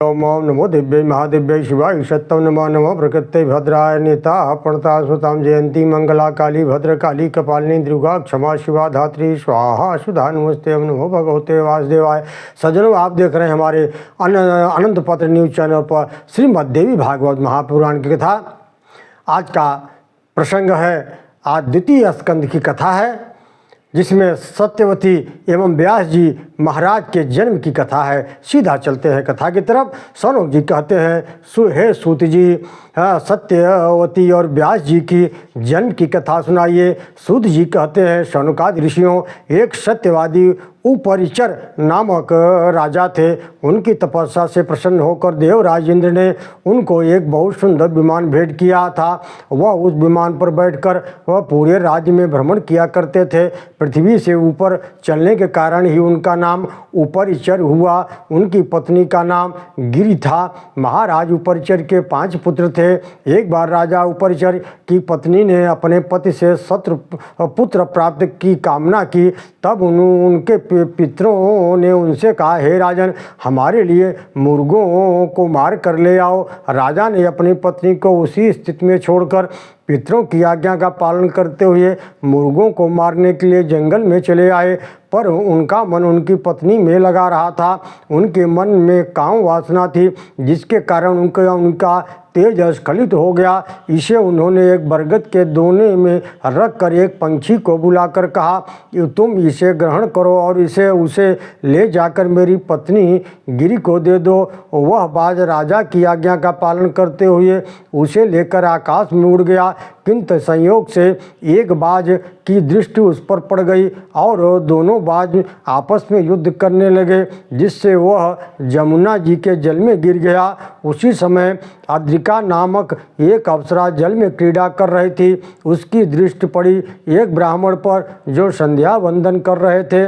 ओम नमो दिव्य महादिव्य शिवाय सत्यम नमो नमो प्रकृते भद्राय नेता प्रणता सुताम जयंती मंगला काली भद्र काली कपालिनी दुर्गा क्षमा शिवा धात्री स्वाहा सुधा नमस्ते नमो भगवते वासुदेवाय। सज्जनों, आप देख रहे हैं हमारे अनंत पत्र न्यूज चैनल पर श्रीमद् देवी भागवत महापुराण की कथा। आज का प्रसंग है, आज द्वितीय स्कंद की कथा है, जिसमें सत्यवती एवं व्यास जी महाराज के जन्म की कथा है। सीधा चलते हैं कथा की तरफ। सौनक जी कहते हैं, हे सूत जी, सत्यवती और व्यास जी की जन्म की कथा सुनाइए। सूत जी कहते हैं, शौनकादि ऋषियों, एक सत्यवादी उपरिचर नामक राजा थे। उनकी तपस्या से प्रसन्न होकर देवराज इंद्र ने उनको एक बहुत सुंदर विमान भेंट किया था। वह उस विमान पर बैठकर वह पूरे राज्य में भ्रमण किया करते थे। पृथ्वी से ऊपर चलने के कारण ही उनका नाम उपरिचर हुआ। उनकी पत्नी का नाम गिरि था। महाराज उपरिचर के 5 पुत्र थे। एक बार राजा उपरिचर की पत्नी ने अपने पति से पुत्र प्राप्त की कामना की। तब उनके पितरों ने उनसे कहा, हे राजन, हमारे लिए मुर्गों को मार कर ले आओ। राजा ने अपनी पत्नी को उसी स्थिति में छोड़कर पितरों की आज्ञा का पालन करते हुए मुर्गों को मारने के लिए जंगल में चले आए। पर उनका मन उनकी पत्नी में लगा रहा था। उनके मन में काम वासना थी, जिसके कारण उनका तेज स्खलित हो गया। इसे उन्होंने एक बरगद के दोने में रख कर एक पंछी को बुलाकर कहा, तुम इसे ग्रहण करो और उसे ले जाकर मेरी पत्नी गिरि को दे दो। वह बाज राजा की आज्ञा का पालन करते हुए उसे लेकर आकाश में उड़ गया। किंतु संयोग से एक बाज की दृष्टि उस पर पड़ गई और दोनों बाज आपस में युद्ध करने लगे, जिससे वह जमुना जी के जल में गिर गया। उसी समय अद्रिका नामक एक अप्सरा जल में क्रीड़ा कर रही थी। उसकी दृष्टि पड़ी एक ब्राह्मण पर जो संध्या वंदन कर रहे थे।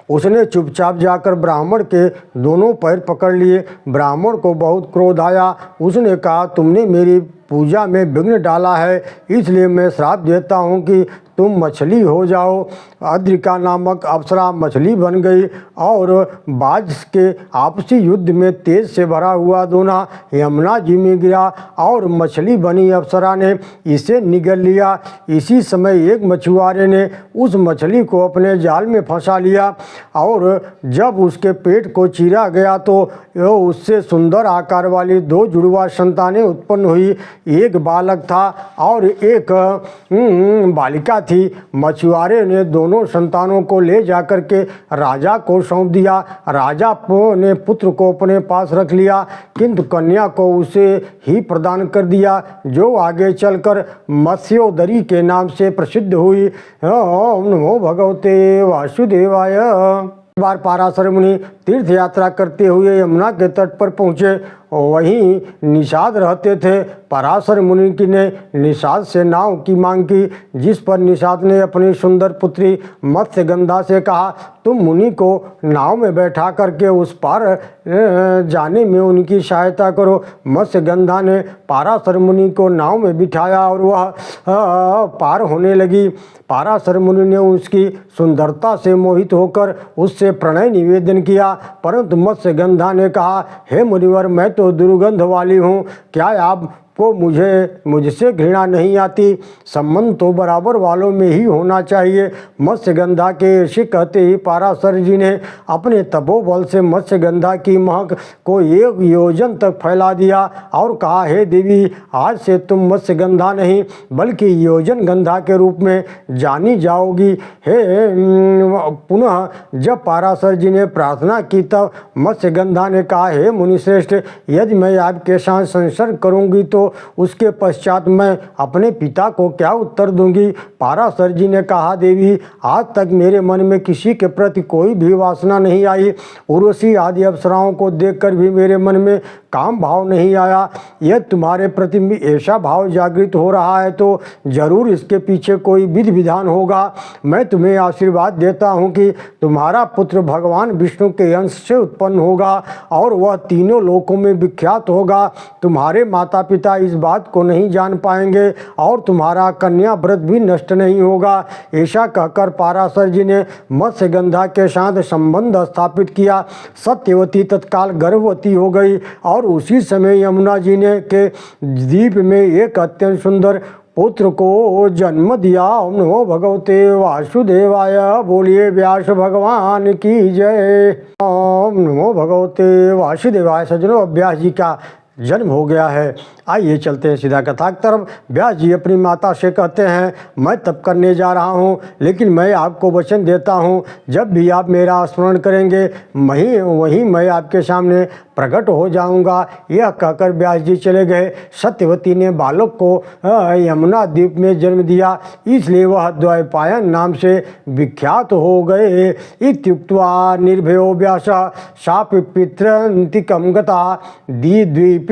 उसने चुपचाप जाकर ब्राह्मण के दोनों पैर पकड़ लिए। ब्राह्मण को बहुत क्रोध आया। उसने कहा, तुमने मेरी पूजा में विघ्न डाला है, इसलिए मैं श्राप देता हूँ कि तुम मछली हो जाओ। अद्रिका नामक अप्सरा मछली बन गई और बाज के आपसी युद्ध में तेज से भरा हुआ दोना यमुना जी में गिरा और मछली बनी अप्सरा ने इसे निगल लिया। इसी समय एक मछुआरे ने उस मछली को अपने जाल में फंसा लिया और जब उसके पेट को चीरा गया तो उससे सुंदर आकार वाली 2 जुड़वा संतानें उत्पन्न हुई। एक बालक था और एक बालिका थी। मछुआरे ने दोनों संतानों को ले जाकर के राजा को सौंप दिया। राजा ने पुत्र को अपने पास रख लिया, किंतु कन्या को उसे ही प्रदान कर दिया, जो आगे चलकर मत्स्योदरी के नाम से प्रसिद्ध हुई। ओम नमो भगवते वासुदेवाय। बार पराशर मुनि तीर्थ यात्रा करते हुए यमुना के तट पर पहुँचे। वहीं निषाद रहते थे। पराशर मुनि ने निषाद से नाव की मांग की, जिस पर निषाद ने अपनी सुंदर पुत्री मत्स्यगंधा से कहा, तुम मुनि को नाव में बैठा करके उस पार जाने में उनकी सहायता करो। मत्स्यगंधा ने पराशर मुनि को नाव में बिठाया और वह पार होने लगी। पराशर मुनि ने उसकी सुंदरता से मोहित होकर उससे प्रणय निवेदन किया, परंतु मत्स्यगंधा ने कहा, हे मुनिवर, मैं तो दुर्गंध वाली हूँ, क्या आपको मुझसे घृणा नहीं आती? संबंध तो बराबर वालों में ही होना चाहिए। मत्स्यगंधा के ऐसे कहते ही पराशर जी ने अपने तपोबल से मत्स्यगंधा की महक को 1 योजन तक फैला दिया और कहा, हे देवी, आज से तुम मत्स्यगंधा नहीं बल्कि योजन गंधा के रूप में जानी जाओगी। पुनः जब पराशर जी ने प्रार्थना की तब मत्स्यगंधा ने कहा, हे मुनिश्रेष्ठ, यदि मैं आपके साथ संसर्ग करूंगी तो उसके पश्चात मैं अपने पिता को क्या उत्तर दूंगी? पराशर जी ने कहा, देवी, आज तक मेरे मन में किसी के प्रति कोई भी वासना नहीं आई। उर्वशी आदि अप्सराओं को देखकर भी मेरे मन में काम भाव नहीं आया, यह तुम्हारे प्रति भी ऐसा भाव जागृत हो रहा है तो जरूर इसके पीछे कोई विधि विधान होगा। मैं तुम्हें आशीर्वाद देता हूँ कि तुम्हारा पुत्र भगवान विष्णु के अंश से उत्पन्न होगा और वह तीनों लोकों में विख्यात होगा। तुम्हारे माता पिता इस बात को नहीं जान पाएंगे और तुम्हारा कन्या व्रत भी नष्ट नहीं होगा। ऐसा कहकर पाराशर जी ने मत्स्यगंधा के साथ संबंध स्थापित किया। सत्यवती तत्काल गर्भवती हो गई और उसी समय यमुना जी ने के द्वीप में एक अत्यंत सुंदर पुत्र को जन्म दिया। ओम नमो भगवते वासुदेवाय। बोलिए व्यास भगवान की जय। ओम नमो भगवते वासुदेवाय। सज्जनों, अब व्यास जी का जन्म हो गया है। आइए चलते हैं सीधा कथा की तरफ। व्यास जी अपनी माता से कहते हैं, मैं तप करने जा रहा हूँ, लेकिन मैं आपको वचन देता हूँ जब भी आप मेरा स्मरण करेंगे वहीं मैं आपके सामने प्रकट हो जाऊंगा। यह कहकर व्यास जी चले गए। सत्यवती ने बालक को यमुना द्वीप में जन्म दिया, इसलिए वह द्वैपायन नाम से विख्यात हो गए। इत्युक्त्वा निर्भयो व्यास शाप पितृन्तिकं गता द्वीपे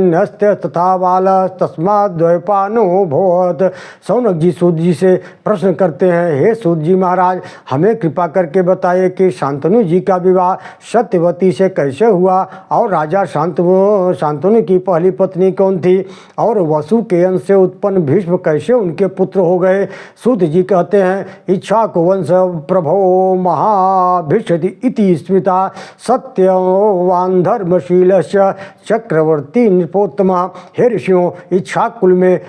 नस्त्य तथा बाल तस्मात् द्वैपायनो भवत्। शौनक जी सूत जी से प्रश्न करते हैं, हे सूत जी महाराज, हमें कृपा करके बताइए कि शांतनु जी का विवाह सत्यवती से कैसे हुआ और राजा शांतनु की पहली पत्नी कौन थी और वसु के अंश से उत्पन्न भीष्म कैसे उनके पुत्र हो गए। सूत जी कहते हैं, इक्ष्वाकुवंश प्रभो महाभीष्मति इति स्मृता सत्यवान धर्मशीलस्य चक्रवर्ती नृपोत्तम। हे ऋषियों, इक्ष्वाकुल में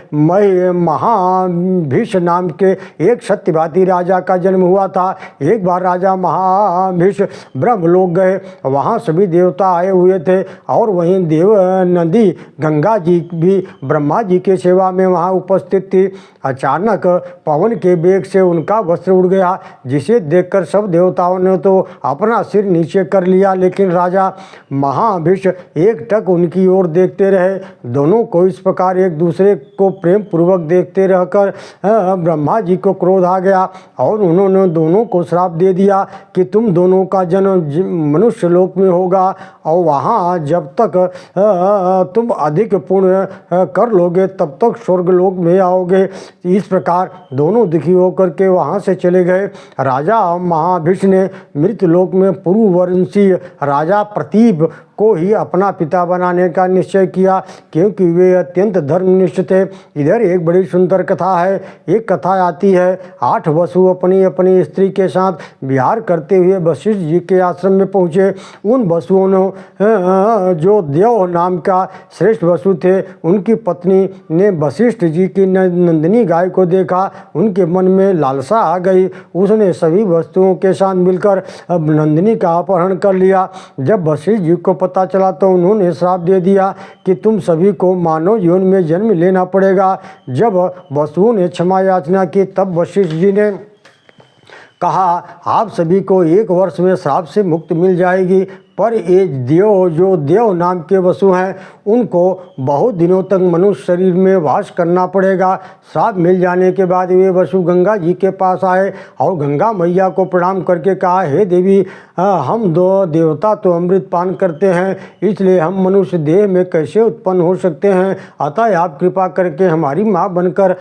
महाभीष्म नाम के एक सत्यवादी राजा का जन्म हुआ था। एक बार राजा महाभीष्म ब्रह्मलोक गए, वहाँ सभी देवता आए हुए थे और वहीं देव नदी गंगा जी भी ब्रह्मा जी के सेवा में वहाँ उपस्थित थी। अचानक पवन के वेग से उनका वस्त्र उड़ गया, जिसे देखकर सब देवताओं ने तो अपना सिर नीचे कर लिया, लेकिन राजा महाभीष्म एकटक उनकी ओर देखते रहे। दोनों को इस प्रकार एक दूसरे को प्रेम पूर्वक देखते रहकर ब्रह्मा जी को क्रोध आ गया और उन्होंने दोनों को श्राप दे दिया कि तुम दोनों का जन्म मनुष्य लोक में होगा और वहाँ जब तक तुम अधिक पुण्य कर लोगे तब तक स्वर्गलोक में आओगे। इस प्रकार दोनों दुखी होकर के वहाँ से चले गए। राजा महाभीष्म ने मृतलोक में पूर्ववंशीय राजा प्रतीप को ही अपना पिता बनाने का निश्चय किया, क्योंकि वे अत्यंत धर्मनिष्ठ थे। इधर एक बड़ी सुंदर कथा है। एक कथा आती है, 8 वसु अपनी अपनी स्त्री के साथ विहार करते हुए वशिष्ठ जी के आश्रम में पहुँचे। उन वसुओं ने जो देव नाम का श्रेष्ठ वसु थे, उनकी पत्नी ने वशिष्ठ जी की नंदिनी गाय को देखा। उनके मन में लालसा आ गई। उसने सभी वस्तुओं के साथ मिलकर नंदिनी का अपहरण कर लिया। जब वशिष्ठ जी को पता चला तो उन्होंने श्राप दे दिया कि तुम सभी को मानव जीवन में जन्म लेना पड़ेगा। जब वसुओं ने क्षमा याचना की तब वशिष्ठ जी ने कहा, आप सभी को 1 वर्ष में श्राप से मुक्ति मिल जाएगी, पर ये जो देव नाम के वसु हैं उनको बहुत दिनों तक मनुष्य शरीर में वास करना पड़ेगा। श्राप मिल जाने के बाद वे वसु गंगा जी के पास आए और गंगा मैया को प्रणाम करके कहा, हे देवी, हम 2 देवता तो अमृत पान करते हैं, इसलिए हम मनुष्य देह में कैसे उत्पन्न हो सकते हैं। अतः आप कृपा करके हमारी माँ बनकर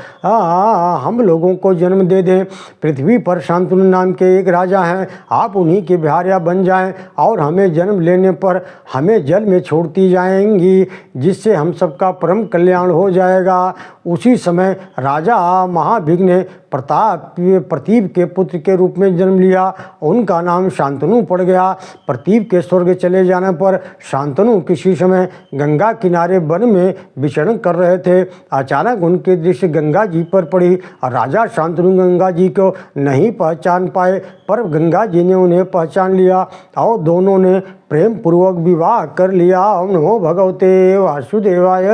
हम लोगों को जन्म दे दें। पृथ्वी पर शांतनु नाम के एक राजा हैं, आप उन्हीं के बिहारिया बन जाएं और हमें जन्म लेने पर हमें जल में छोड़ती जाएंगी, जिससे हम सबका परम कल्याण हो जाएगा। उसी समय राजा महाभिघ्न ने प्रतीप के पुत्र के रूप में जन्म लिया। उनका नाम शांतनु पड़ गया। प्रतीप के स्वर्ग चले जाने पर शांतनु किसी समय गंगा किनारे वन में विचरण कर रहे थे। अचानक उनकी दृष्टि गंगा जी पर पड़ी और राजा शांतनु गंगा जी को नहीं पहचान पाए, पर गंगा जी ने उन्हें पहचान लिया और दोनों ने प्रेम पूर्वक विवाह कर लिया। ओम नमो भगवते वासुदेवाय।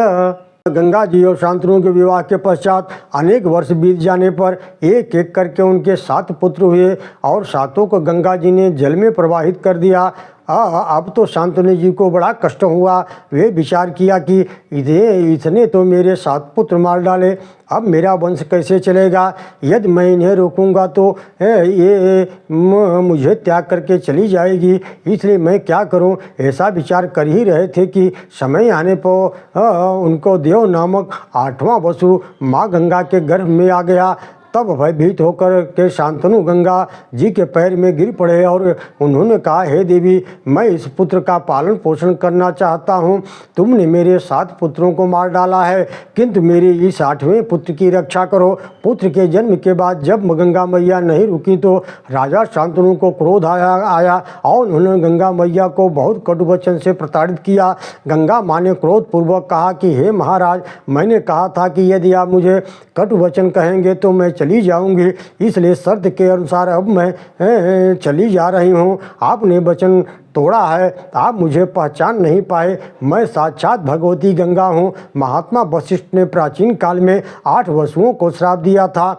गंगा जी और शांतनु के विवाह के पश्चात अनेक वर्ष बीत जाने पर एक एक करके उनके 7 पुत्र हुए और 7 को गंगा जी ने जल में प्रवाहित कर दिया। अब तो शांतनु जी को बड़ा कष्ट हुआ। वे विचार किया कि इसने तो मेरे 7 पुत्र मार डाले, अब मेरा वंश कैसे चलेगा। यदि मैं इन्हें रोकूंगा तो ये मुझे त्याग करके चली जाएगी, इसलिए मैं क्या करूं। ऐसा विचार कर ही रहे थे कि समय आने पर उनको देव नामक 8वां वसु माँ गंगा के गर्भ में आ गया। तब भयभीत होकर के शांतनु गंगा जी के पैर में गिर पड़े और उन्होंने कहा, हे देवी, मैं इस पुत्र का पालन पोषण करना चाहता हूँ। तुमने मेरे 7 पुत्रों को मार डाला है, किंतु मेरे इस 8वें पुत्र की रक्षा करो। पुत्र के जन्म के बाद जब गंगा मैया नहीं रुकी तो राजा शांतनु को क्रोध आया और उन्होंने गंगा मैया को बहुत कटु वचन से प्रताड़ित किया। गंगा माँ ने क्रोधपूर्वक कहा कि हे महाराज, मैंने कहा था कि यदि आप मुझे कटु वचन कहेंगे तो मैं चली जाऊंगी, इसलिए शर्त के अनुसार अब मैं चली जा रही हूँ। आपने वचन तोड़ा है, आप मुझे पहचान नहीं पाए। मैं साक्षात भगवती गंगा हूँ। महात्मा वशिष्ठ ने प्राचीन काल में 8 वसुओं को श्राप दिया था,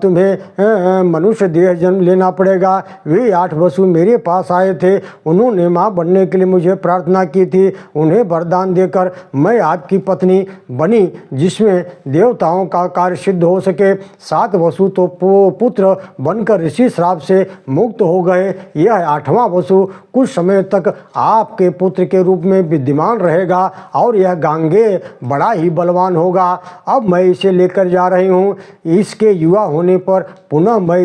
तुम्हें मनुष्य देह जन्म लेना पड़ेगा। वे 8 वसु मेरे पास आए थे, उन्होंने माँ बनने के लिए मुझे प्रार्थना की थी। उन्हें वरदान देकर मैं आपकी पत्नी बनी, जिसमें देवताओं का कार्य सिद्ध हो सके। 7 वसु तो पुत्र बनकर ऋषि श्राप से मुक्त हो गए। यह 8वां वसु कुछ समय तक आपके पुत्र के रूप में विद्यमान रहेगा और यह गांगे बड़ा ही बलवान होगा। अब मैं इसे लेकर जा रही हूँ। इसके युवा होने पर पुनः मैं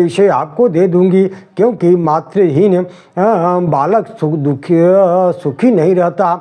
इसे आपको दे दूंगी, क्योंकि मातृहीन बालक सुखी नहीं रहता।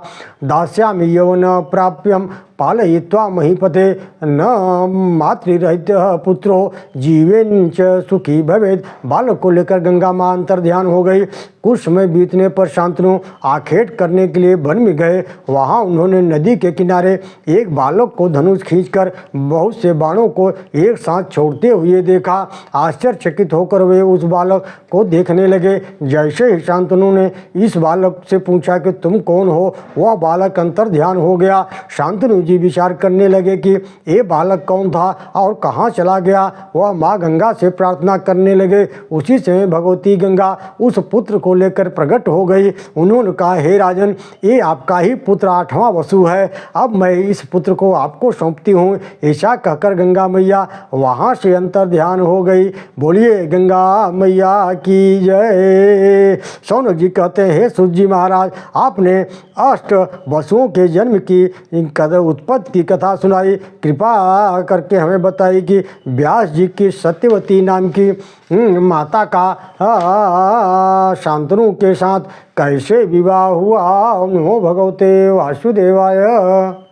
दास्यामि यौवन प्राप्यम पालयित्वा महीपते, न मातृरहित पुत्रो जीवेन च सुखी भवेत्। बालक को लेकर गंगा माँ अंतर ध्यान हो गई। कुछ समय बीतने पर शांतनु आखेट करने के लिए वन में गए। वहाँ उन्होंने नदी के किनारे एक बालक को धनुष खींचकर बहुत से बाणों को एक साथ छोड़ते हुए देखा। आश्चर्यचकित होकर वे उस बालक को देखने लगे। जैसे ही शांतनु ने इस बालक से पूछा कि तुम कौन हो, वह बालक अंतर ध्यान हो गया। शांतनु जी विचार करने लगे कि ये बालक कौन था और कहाँ चला गया। वह माँ गंगा से प्रार्थना करने लगे। उसी समय भगवती गंगा उस पुत्र को लेकर प्रकट हो गई। उन्होंने कहा, हे राजन, ये आपका ही पुत्र 8वां वसु है। अब मैं इस पुत्र को आपको सौंपती हूँ। ऐसा कहकर गंगा मैया वहाँ से अंतर ध्यान हो गई। बोलिए गंगा मैया की जय। शौनक जी कहते हैं, हे सूत जी महाराज, आपने 8 वसुओं के जन्म की उत्पत्ति की कथा सुनाई। कृपा करके हमें बताइए कि व्यास जी की सत्यवती नाम की माता का शांतनु के साथ कैसे विवाह हुआ। नमो भगवते वासुदेवाय।